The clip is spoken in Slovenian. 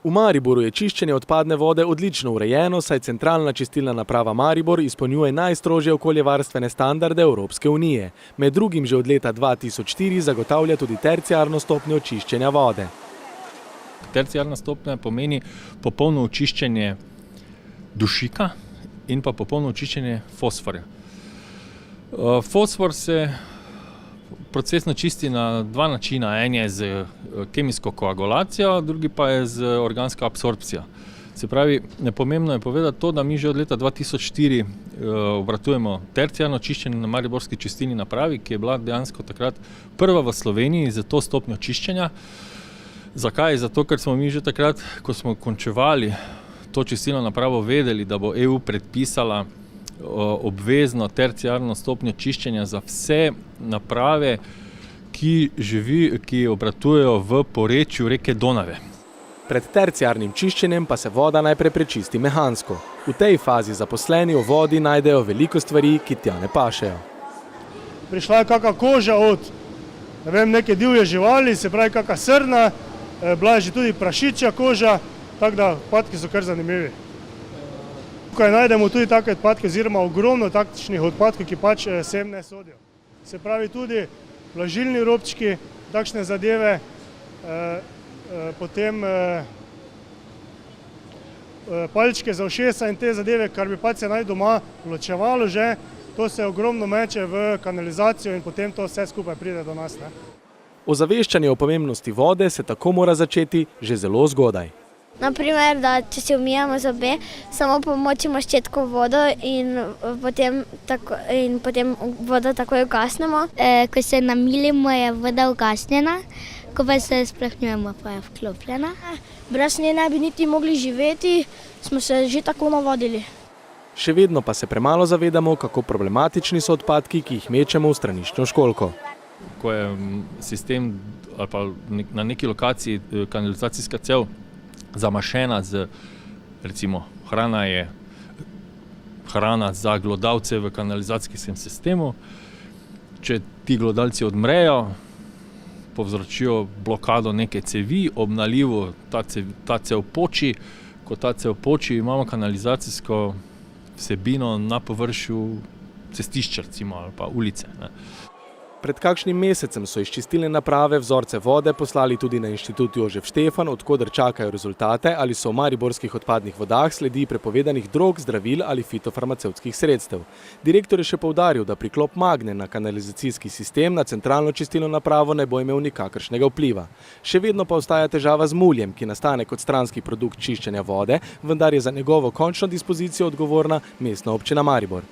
V Mariboru je čiščenje odpadne vode odlično urejeno, saj centralna čistilna naprava Maribor izpolnjuje najstrožje okoljevarstvene standarde Evropske unije. Med drugim že od leta 2004 zagotavlja tudi terciarno stopnjo čiščenja vode. Terciarna stopnja pomeni popolno očiščenje dušika in pa popolno očiščenje fosforja. Fosfor se procesno čisti na dva načina. En je z kemijsko koagulacijo, drugi pa je z organsko absorpcijo. Se pravi, nepomembno je povedati to, da mi že od leta 2004 obratujemo terciarno čiščenje na mariborski čistilni napravi, ki je bila dejansko takrat prva v Sloveniji za to stopnjo čiščenja. Zakaj? Zato, ker smo mi že takrat, ko smo končevali to čistilno napravo, vedeli, da bo EU predpisala obvezno terciarno stopnjo čiščenja za vse naprave, ki obratujejo v porečju reke Donave. Pred terciarnim čiščenjem pa se voda najprej prečisti mehansko. V tej fazi zaposleni v vodi najdejo veliko stvari, ki tja ne pašejo. Prišla je kakšna koža od neke divje živali, se pravi kakšna srna, bila je že tudi prašičja koža, tako da odpadki so kar zanimivi. Tukaj najdemo tudi take odpadke, oziroma ogromno taktičnih odpadkov, ki pač sem ne sodijo. Se pravi tudi vlažilni robčki, takšne zadeve, potem palčke za ušesa in te zadeve, kar bi pač se naj doma ločevalo že, to se ogromno meče v kanalizacijo in potem to vse skupaj pride do nas. Ozaveščanje o pomembnosti vode se tako mora začeti že zelo zgodaj. Naprimer, da če si umijemo zobe, samo pomočimo ščetko vodo in potem vodo takoj ugasnemo. Ko se namilimo, je voda ugasnjena, ko pa se splahnjujemo, pa je vklopljena. Brez nje ne bi niti mogli živeti, smo se že tako navadili. Še vedno pa se premalo zavedamo, kako problematični so odpadki, ki jih mečemo v straniščno školjko. Ko je sistem ali pa na neki lokaciji kanalizacijska cev zamašena z, recimo, hrana za glodavce v kanalizacijskem sistemu. Če ti glodalci odmrejo, povzročijo blokado neke cevi, ob nalivu ta cev poči. Ko ta cev poči, imamo kanalizacijsko vsebino na površju cestišča, recimo, ali pa ulice. Pred kakšnim mesecem so iz čistilne naprave vzorce vode poslali tudi na Inštitut Jožef Štefan, od koder čakajo rezultate, ali so v mariborskih odpadnih vodah sledi prepovedanih drog, zdravil ali fitofarmacevtskih sredstev. Direktor je še poudaril, da priklop Magne na kanalizacijski sistem na centralno čistilno napravo ne bo imel nikakršnega vpliva. Še vedno pa ostaja težava z muljem, ki nastane kot stranski produkt čiščenja vode, vendar je za njegovo končno dispozicijo odgovorna Mestna občina Maribor.